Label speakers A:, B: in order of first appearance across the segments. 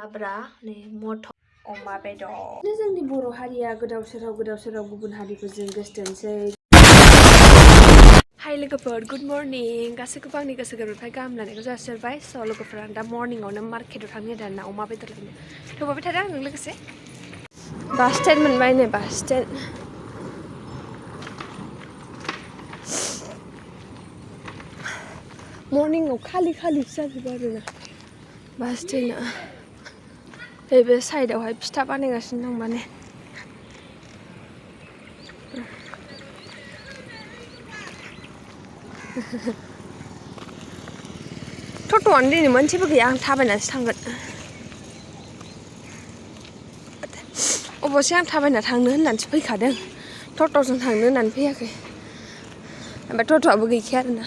A: लाब्रा नै मटर अमा बेदर जोंनि बर' हारिया गोदाव सोराव गुबुन हारिफोरजों गोसोथोनसै। हाय लोगोफोर, गुड मर्निं। गासैखौबो आंनि गोसो गोरबोनिफ्राय गाहाम लानायखौ जासिहरबाय। स' लोगोफोर, आं दा मर्निंआवनो मार्केटाव थांनो होदों अमा बेदर लायनो। थौबाय थादों आंजों लोगोसे। बास स्टेन्ड मोनबाय नै, बास स्टेन्ड। मर्निंआव खालि जाजोबो आरोना बास स्टेन्डआ। बे साइडआवहाय फिथा बानायगासिनो दं माने। टट'आनो दिनै मोनसेबो गैया, आं थाबायनासो थांगोन। अबसे आं थाबायना थांनो होननानैसो फैखादों, टट'जों थांनो होननानै फैयाखै। ओमफ्राय टट'आबो गैखाया आरोना।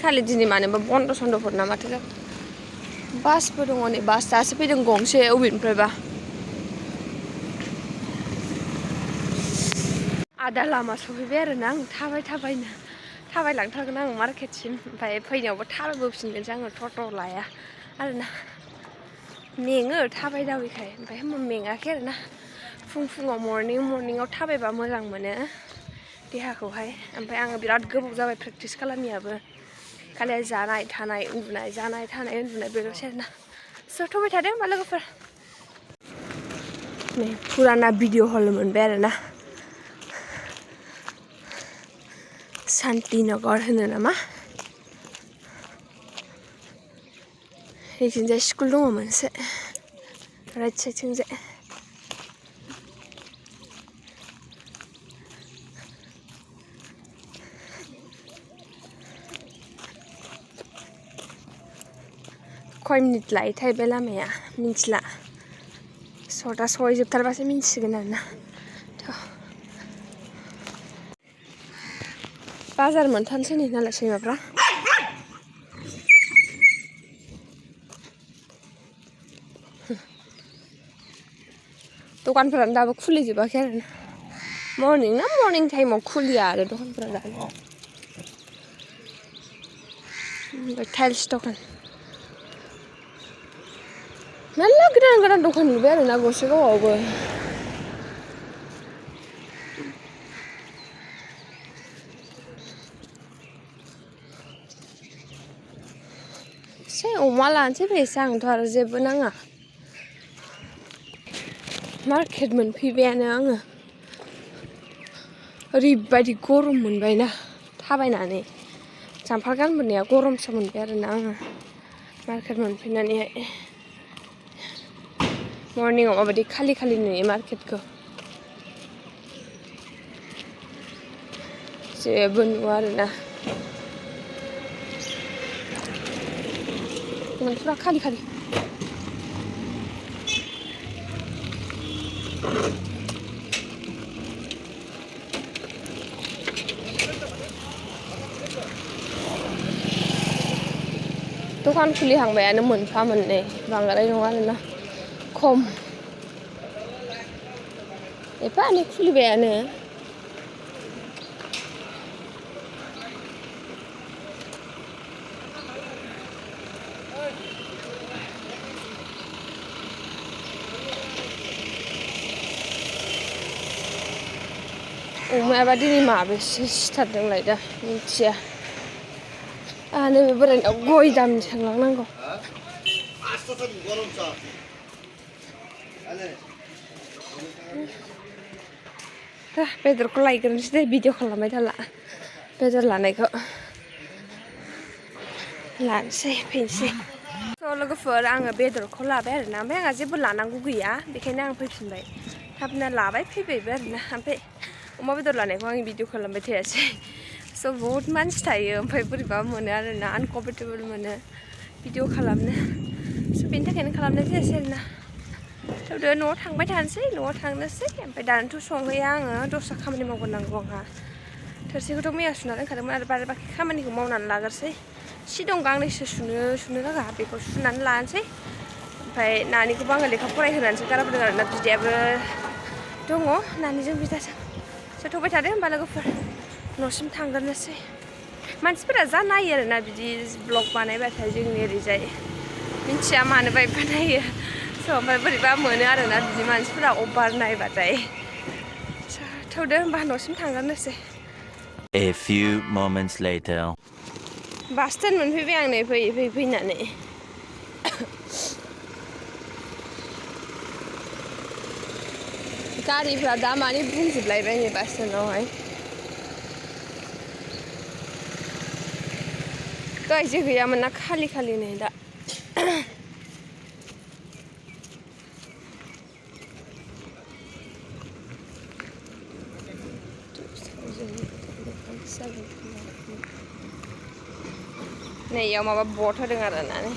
A: खालि दिनै मानोबा बन्द' सन्द'फोर ना माथो जाखो। बासबो दङ नै, बास दासो फैदों गंसे अबेनिफ्रायबा। आदा लामा सफैबाय आरोना आं थाबायलांथारगोन आं मार्केटसिम। ओमफ्राय फैनायावबो थाबायबोफिनगोनसो आङो, टट' लाया आरोना। मेङो थाबायदावैखाय, ओमफ्राय मेङाखै आरोना। फुङाव मर्निंआव थाबायबा मोजां मोनो देहाखौहाय। ओमफ्राय आङो बिराद गोबाव जाबाय प्रेक्टिस खालामियाबो। खालि जानाय थानाय उन्दुनाय बेल'सै आरोना। स' थ'बाय थादों होमबा लोगोफोर। नै फुराना भिडिअ हल मोनबाय आरोना, शान्तिनगर होनो नामा। बिथिंजाय स्कुल दङ मोनसे, राइट साइडथिंजाय। खय मिनिट लायोथाय बे लामाया मिन्थिला। दा सहैजोबथारबासो मिन्थिसिगोन आरोना। बाजार मोनथारनोसै नै नालाय सैमाफ्रा। दखानफोरानो दाबो खुलिजोबाखै आरोना। मर्निं टाइमाव खुलिया आरो दखानफोरा दानो। टाइल्स दखान मेरला गोदान दखान नुबाय आरोना गसाइगावआवबो। अमा लानोसै फैसा, आंथ' आरो जेबो नाङा। मार्केट मोनफैबायानो आङो। ओरैबायदि गरम मोनबायना थाबायनानै, जाम्फार गानबोनाया गरमसो मोनबाय आरोना आङो मार्केट मोनफैनानैहाय। मर्निंआव माबायदि खालि नुयो मार्केटखौ, जेबो नुवा आरोना। मानसिफ्रा खालि दखान खुलिहांबायानो, मोनफा मोननै, बांद्राय नङा आरोना, खम। एफा एनै खुलिबायानो। अमायाबा दिनै माबेसे सिथारदोंलाय दा मिथिया। नैबे बोरायनाव गय दामनि सोंलांनांगौ। बेदरखौ लायग्रोनोसै दे, भिडिअ खालामबाय थाला। बेदर लानायखौ लानोसै, फैनोसै। स' लोगोफोर, आङो बेदरखौ लाबाय आरोना। ओमफ्राय आंहा जेबो लानांगौ गैया, बेखायनो आं फैफिनबाय। थाबनो लाबाय, फैबायबो आरोना। ओमफ्राय अमा बेदर लानायखौ आं भिडिअ खालामबाय थायासै। स' बहुद मानसि थायो, ओमफ्राय बोरैबा मोनो आरोना, आनकमफर्टेबोल मोनो भिडिअ खालामनो। स' बेनि थाखायनो खालामनाय जायासै आरोना। थेवबो न'आव थांबाय थानोसै, न'आव थांनोसै। ओमफ्राय दानोथ' संहैया आङो, दस्रा खामानि मावग्रोनांगौ आंहा। थोरसिखौथ' मैया सुना दोनखादोंमोन, आरो बाखि खामानिखौ मावनानै लाग्रोसै। सि दं गांनैसो सुनो लागा, बेखौ सुनानै लानोसै। ओमफ्राय नानिखौबो आङो लेखा फरायहोनानैसो गारबोदों आरोना, बिदायाबो दङ नानिजों बिदाजों। थ'बाय थादो होमबा लोगोफोर, न'सिम थांग्रोनोसै। मानसिफोरा जा नायो आरोना बिदि ब्लग बानायबाथाय जोंनि ओरैजाय। मिन्थिया मानो बायबा नायो स' ओमफ्राय बोरैबा मोनो आरोना बिदि मानसिफोरा अभार नायबाथाय थौदो होमबा न'सिम थांगारनोसै
B: A few moments later.
A: Bus stand मोनफैबाय आं नै फैयै फैनानै गारिफ्रा दा माने बुंजोबलायबाय नै बास स्टेन्डआवहाय दहायसो गैयामोन ना खालि नै दा नै इयाव माबा बर्ड होदों आरोना नै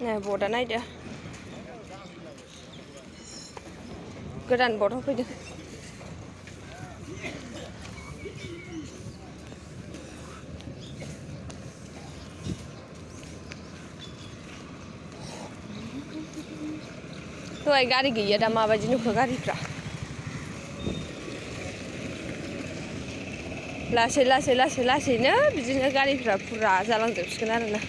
A: नै बर्डआ नायदो गोदान बर्ड होफैदों दहाय गारि गैया दा माबायदि नुखो गारिफ्रा लासैनो बिदिनो गारिफ्रा फुरा जालांजोबसिगोन आरोना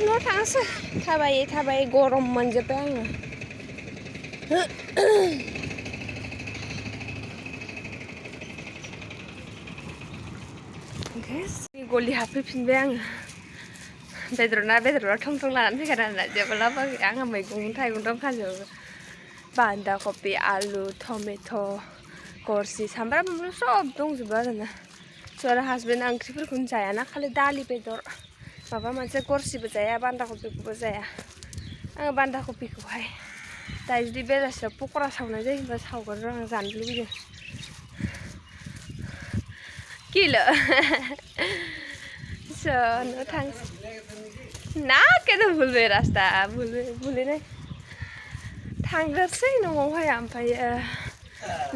A: न' थांसै थाबायै गरम मोनजोब्बाय आङो गलि हाबफैफिनबाय आङो बेदरा थं लानानै फैखादों आरोना जेब्लाबो आंहा मैगं थाइगं दंखाजोबो बान्दा कबि आलु टमेट' गरसि सामब्राम सब दंजोबो आरोना आरो हासबेन्डआ ओंख्रिफोरखौनो जायाना खालि दालि बेदर माबा मोनसे गरसिबो जाया बान्दा कबिखौबो जाया आङो बान्दा कबिखौहाय दायो जुदि बेलासियाव पक'रा सावनाय जायोबा सावगोन आं जानो लुबैदों किलो न' थांसै ना केनो भुलबाय रास्ता भुलैनाय थांग्रोसै न'आवहाय ओमफ्रायो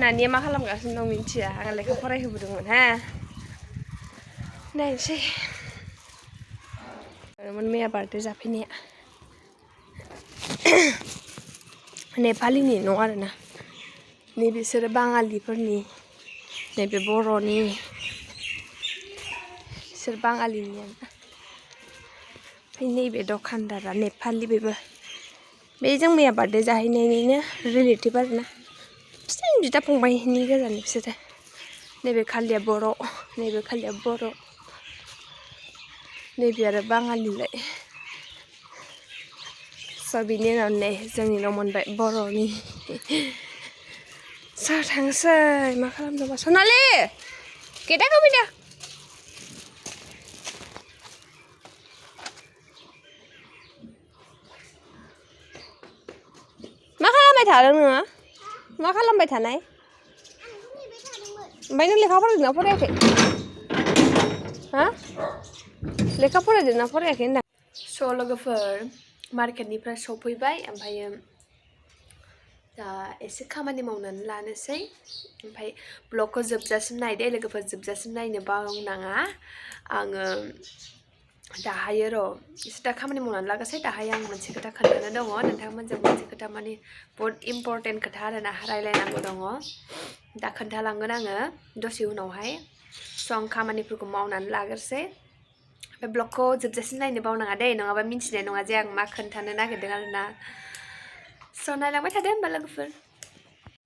A: नानिया मा खालामगासिनो दं मिन्थिया आं लेखा फरायहोबोदोंमोन हा नायनोसै मैया बार्थडे जाफैनाया नेपालिनि न' आरोना नै बिसोरो बाङालिफोरनि नैबे बर'नि बिसोर बाङालिनि ओमफ्राय नैबे दखानदारा नेपालि बेबो बे जों मैया बार्थडे जाहैनायनिनो रिलेटिभ आरोना बिसोर बिदा फंबायनि गोजानि बिसोरो नैबे खालिया बर' नैबे खालिया बर' नैबे आरो बाङालिलाय स' बिनि उनाव नै जोंनिल' मोनबाय बर'नि स' थांसै मा खालामदोंबा सनालि गेटा होफैदो मा खालामबाय थादों नोङो मा खालामबाय थानाय ओमफ्राय नों लेखा फरायदोंना फरायाखै हा लेखा फरायदोंना फरायाखै होनदां स' लोगोफोर मार्केटनिफ्राय सफैबाय ओमफ्रायो दा एसे खामानि मावनानै लानोसै ओमफ्राय ब्लगखौ जोबजासिम नायदे लोगोफोर जोबजासिम नायनो बावनाङा आङो दाहायो र' एसे दा खामानि मावनानै लागोसै दाहाय आं मोनसे खोथा खोन्थानो दङ नोंथांमोनजों मोनसे खोथा माने बहुत इम्परटेन्ट खोथा आरोना रायलायनांगौ दङ दा खोन्थालांगोन आङो दसे उनावहाय स' आं खामानिफोरखौ मावनानै लाग्रोसै ओमफ्राय ब्लगखौ जोबजासिम नायनो बावनाङा दे नङाबा मिन्थिनाय नङा जे आं मा खोन्थानो नागिरदों आरोना स' नायलांबाय थादो होमबा लोगोफोर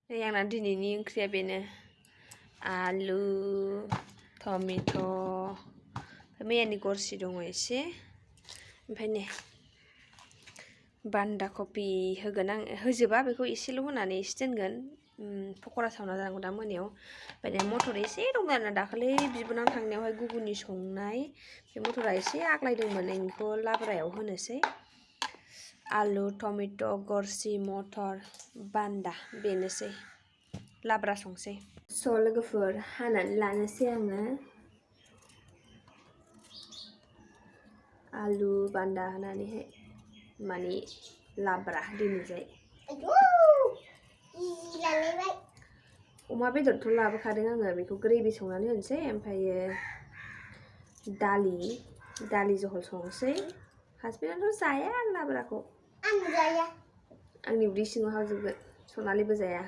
A: नै आंना दिनैनि ओंख्रिया बेनो आलु टमेट' मैयानि गरसि दङ एसे ओमफ्राय नै बान्दा कबि होगोन आं होजोबा बेखौ एसेल' होनानै एसे दोनगोन पक'रा सावना जानांगौ दा मोनायाव ओमफ्राय मटर एसे दं आरोना दाखालि बिबोनां थांनायावहाय गुगुनि संनाय बे मटरा एसे आग्लायदोंमोन बेखौ लाब्रायाव होनोसै आलु टमेट' गरसि मटर बान्दा बेनोसै लाब्रा संसै स' लोगोफोर हानानै लानोसै आङो आलु बान्दा होनानैहाय माने लाब्रा दिनैजाय अमा बेदरथ' लाबोखादों आङो बेखौ ग्रेभि संनानै होनोसै ओमफ्रायो दालि जहल संसै हासबेन्डआथ' जाया लाब्राखौ
C: आं जाया
A: आंनि उदै सिङाव हाबजोबगोन सनालिबो जाया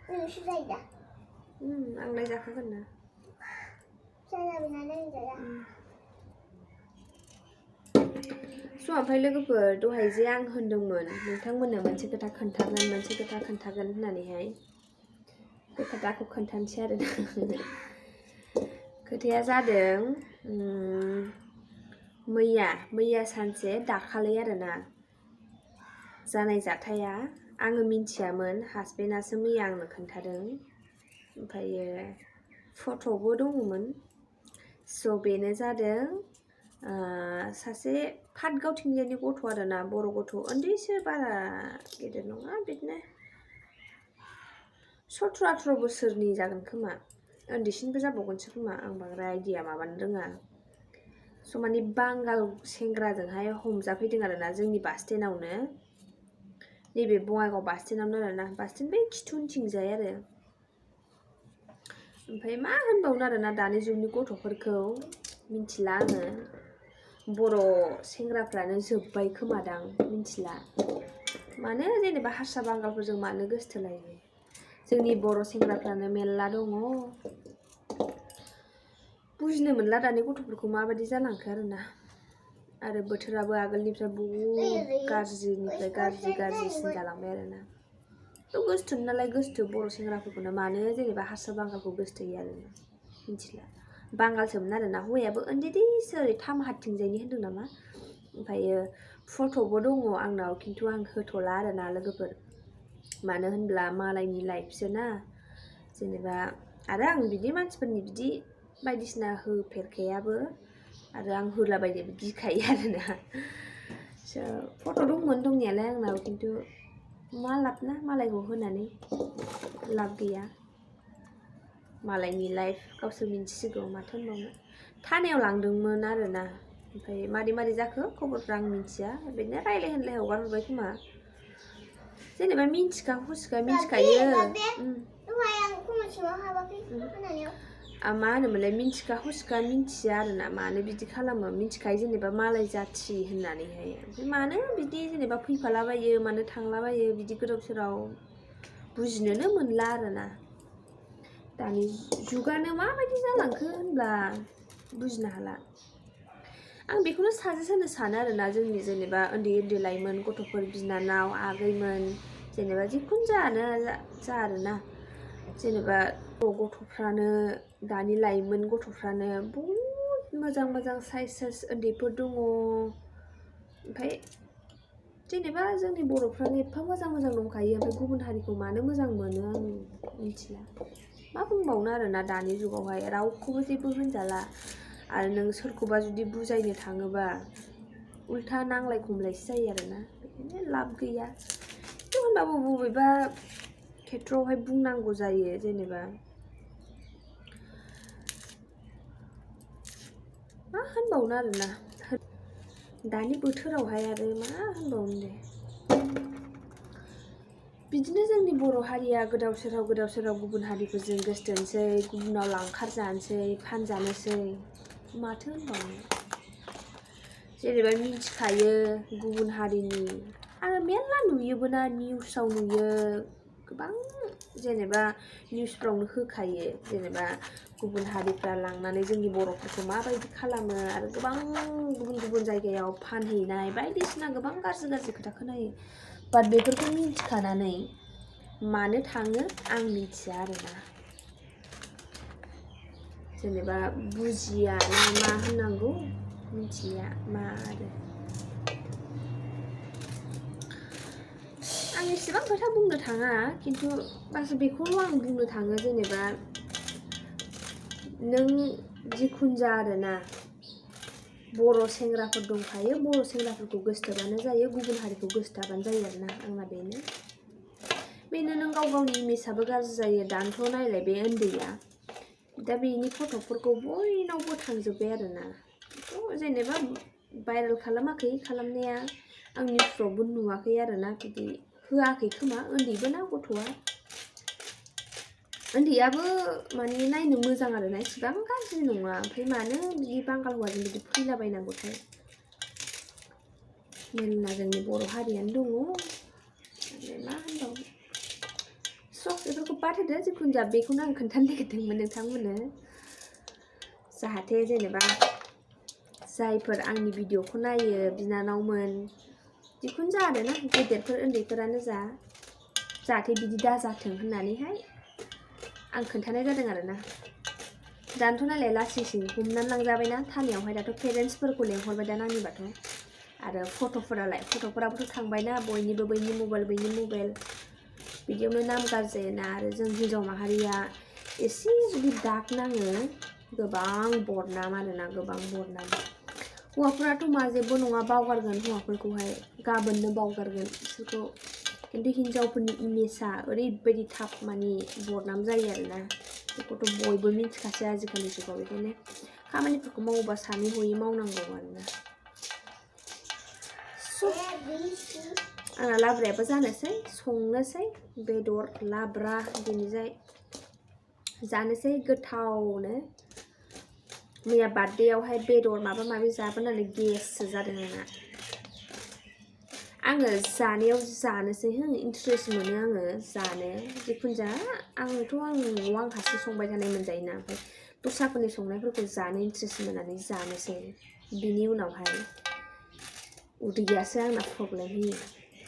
C: नोंसो जायो दा
A: आंलाय जाखागोन ना
C: जायाबोना नों जाया
A: स' ओमफ्राय लोगोफोर दहाय जे आं होनदोंमोन नोंथांमोननो मोनसे खोथा खोन्थागोन होननानैहाय बे खोथाखौ खोन्थानोसै आरो खोथाया जादों मैया सानसे दाखालै आरोना जानाय जाथाया आङो मिन्थियामोन हासबेन्डआसो मैया आंनो खोन्थादों ओमफ्रायो फट'बो दङमोन स' बेनो जादों सासे फाटगावथिंजायनि गथ' आरोना बर' गथ' उन्दैसो बारा गेदेर नङा बिदिनो 17-18 बोसोरनि जागोन खोमा उन्दैसिनबो जाबावगोनसो खोमा आं बांद्राय आइडिया माबानो रोङा स' माने बांगाल सेंग्राजोंहाय हमजाफैदों आरोना जोंनि बास स्टेन्डआवनो नैबे बङाइगाव बास स्टेन्डआवनो आरोना बास स्टेन्ड बै खिथुउनथिंजाय आरो ओमफ्राय मा होनबावनो आरोना दानि जुगनि गथ'फोरखौ मिन्थिला आङो बर' सेंग्राफ्रानो जोब्बाय खोमादां मिन्थिला मानो जेनेबा हारसा बांगालफोरजों मानो गोसथोलायो जोंनि बर' सेंग्राफ्रानो मेरला दङ बुजिनो मोनला दानि गथ'फोरखौ माबायदि जालांखो आरो बोथोराबो आगोलनिफ्राय बहुद गाज्रिनिफ्राय गाज्रिसिन जालांबाय आरोना थ' गोसथो नालाय गोसथो बर' सेंग्राफोरखौनो मानो जेनेबा हारसा बांगालखौ गोसथोयो आरोना मिन्थिला बांगालसोमोन आरोना हौवायाबो उन्दैसो ओरै थामहाथिंजायनि होनदों नामा ओमफ्रायो फट'बो दङ आंनाव खिन्थु आं होथ'ला आरोना लोगोफोर मानो होनब्ला मालायनि लाइफसो ना जेनेबा आरो आं बिदि मानसिफोरनि बिदि बायदिसिना होफेरखायाबो आरो आं होलाबायनोबो गिखायो आरोना फट' दंमोन दंनायालाय आंनाव खिन्थु मा लाब ना मालायखौ होनानै लाब गैया मालायनि लाइफ गावसोर मिन्थिसिगौ माथो होनबावनो थानायाव लांदोंमोन आरोना ओमफ्राय मारै जाखो खबरफ्रा आं मिन्थिया बिदिनो रायलाय होनलाय हगार हरबाय खोमा जेनेबा मिन्थिखायो मा होनोमोनलाय मिन्थिया आरोना मानो बिदि खालामो मिन्थिखायो जेनेबा मालाय जाथि होननानैहाय ओमफ्राय मानो बिदि जेनेबा फैफालाबायो मानो थांलाबायो बिदि गोदाव सोराव बुजिनोनो मोनला आरोना दानि जुगानो माबायदि जालांखो होनब्ला बुजिनो हाला आं बेखौनो साजेस्ट होनो सानो आरोना जोंनि जेनेबा उन्दै लाइमोन गथ'फोर बिनानाव आगैमोन जेनेबा जिखुनु जा आरोना जेनेबा गथ'फ्रानो दानि लाइमोन गथ'फ्रानो बहुद मोजां साइस उन्दैफोर दङ ओमफ्राय जेनेबा जोंनि बर'फ्रानो एफा मोजां दंखायो ओमफ्राय गुबुन हारिखौ मानो मोजां मोनो आं मिन्थिला मा बुंबावनो आरोना दानि जुगावहाय रावखौबो जेबो होनजाला आरो नों सोरखौबा जुदि बुजायनो थाङोबा उल्था नांलाय खमलायसो जायो आरोना बेखायनो लाब गैया होनबाबो बबेबा खेथ्रआवहाय बुंनांगौ जायो जेनेबा मा होनबावनो आरोना दानि बोथोरावहाय आरो मा होनबावनो दे बिदिनो जोंनि बर' हारिया गोदाव सोराव गुबुन हारिफोरजों गोसथोनसै गुबुनाव लांखार जानोसै फानजानोसै माथो होनबावनो जेनेबा मिन्थिखायो गुबुन हारिनि आरो मेरला नुयोबोना निउसाव नुयो गोबां जेनेबा निउसफ्रावनो होखायो जेनेबा गुबुन हारिफ्रा लांनानै जोंनि बर'फोरखौ माबायदि खालामो आरो गोबां गुबुन जायगायाव फानहैनाय बायदिसिना गोबां गाज्रि खोथा खोनायो बाट बेफोरखौ मिन्थिखानानै मानो थाङो आं मिन्थिया आरोना जेनेबा बुजिया ना मा होननांगौ मिन्थिया मा आरो आं इसेबां खोथा बुंनो थाङा खिन्थु बास बेखौल' आं बुंनो थाङो जेनेबा नों जिखुनु जा आरोना बर' सेंग्राफोर दंखायो बर' सेंग्राफोरखौ गोसथोबानो जायो गुबुन हारिखौ गोसथोआबानो जायो आरोना आंना बेनो नों गावनि इमेजआबो गाज्रि जायो दानोथ' नायलाय बे उन्दैया दा बेनि फट'फोरखौ बयनावबो थांजोब्बाय आरोना जेनेबा भाइरेल खालामाखै खालामनाया आं निउसफ्रावबो नुवाखै आरोना बिदि होआखै खोमा उन्दैबो ना गथ'आ उन्दैयाबो माने नायनो मोजां आरोना इसिबां गाज्रि नङा ओमफ्राय मानो बिदि बांगाल हौवाजों बिदि फैलाबायनांगौथाय मेरला जोंनि बर' हारियानो दङ ओमफ्राय मा होनबावनो स' बेफोरखौ बाद होदो जिखुनु जा बेखौनो आं खोन्थानो नागिरदोंमोन नोंथांमोननो जाहाथे जेनेबा जायफोर आंनि भिडिअखौ नायो बिनानावमोन जिखुनु जा आरोना गेदेरफोर उन्दैफोरानो जा जाहाथे बिदि दाजाथों होननानैहाय आं खोन्थानाय जादों आरोना दानोथ' नायलाय लासैसिन हमनानै लांजाबायना थानायावहाय दाथ' पेरेन्टसफोरखौ लेंहरबाय दा नानिबाथ' आरो फट'फोराबोथ' थांबायना बयनिबो बैनि मबाइल बिदियावनो नाम गाज्रिना आरो जों हिन्जाव माहारिया एसे जुदि दाग नाङो गोबां बदनाम आरोना गोबां बदनाम हौवाफोराथ' मा जेबो नङा बावगारगोन हौवाफोरखौहाय गाबोननो बावगारगोन बिसोरखौ खिन्थु हिन्जावफोरनि इमेजआ ओरैबायदि थाब माने बदनाम जायो आरोना बेखौथ' बयबो मिथिखासै आजिखालि जुगाव बेखायनो खामानिफोरखौ मावोबा सानै हयै मावनांगौ आरोना आंना लाब्रायाबो जानोसै संनोसै बेदर लाब्रा दिनैजाय जानोसै गोथावनो मैया बार्थडेआवहाय बेदर माबा माबि जाबोनानै गेससो जादों आङो जानायाव जानोसै इन्ट्रेस्ट मोनो आङो जानो जिखुनु जा आंथ' आं न'आव आं हारसिं संबाय थानाय मोनजायोना ओमफ्राय दस्राफोरनि संनायफोरखौ जानो इन्ट्रेस्ट मोननानै जानोसै बिनि उनावहाय उदैयासो आंना प्रब्लेम होयो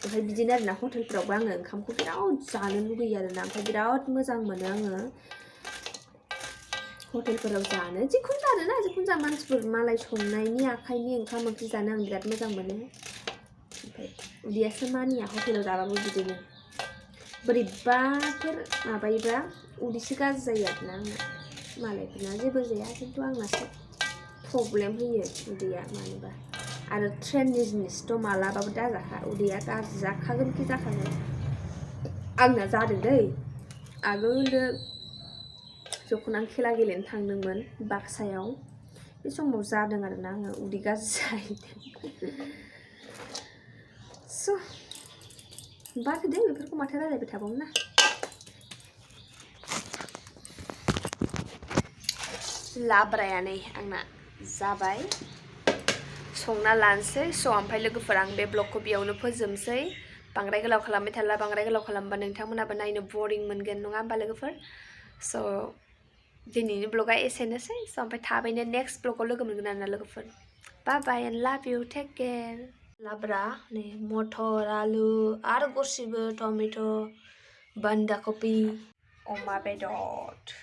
A: ओमफ्राय बिदिनो आरोना हटेलफोरावबो आङो ओंखामखौ बिराद जानो लुगैयो आरोना ओमफ्राय बिराद मोजां मोनो आङो हटेलफोराव जानो जिखुनु जा मानसिफोर मालाय संनायनि आखाइनि ओंखाम ओंख्रि जानो आं बिराद मोजां मोनो ओमफ्राय उदैयासो मानिया हटेलाव जाबाबो बिदिनो बोरैबाफोर माबायोबा उदैसो गाज्रि जायो आरोना आंना मालायफोरना जेबो जाया खिन्थु आंनासो प्रब्लेम होयो उदैया मानोबा आरो ट्रेननि जिनिसथ' मालाबाबो दाजाखा उदैया गाज्रि जाखागोनखि जाखागोन आंना जादों दै आगोलो जखन आं खेला गेलेनो थांदोंमोन बाक्सायाव बे समाव जादों आरोना आङो उदै गाज्रि जाहैदों स' बाखि दे बेफोरखौ माथो रायलायबाय थाबावनो ना लाब्राया नै आंना जाबाय संना लानोसै स' ओमफ्राय लोगोफोर आं बे ब्लगखौ बेयावनो फोजोबसै बांद्राय गोलाव खालामबाय थाला बांद्राय गोलाव खालामबा नोंथांमोनाबो नायनो बरिं मोनगोन नङा होमबा लोगोफोर स' दिनैनि ब्लगा एसेनोसै स' ओमफ्राय थाबैनो नेक्स्ट ब्लगाव लोगो मोनगोन आरोना लोगोफोर बाय एन्ड लाभ इउ टेक केयार लाब्रा नै मटर आलु आरो गरसेबो टमेट' बान्दा कफि अमा बेदर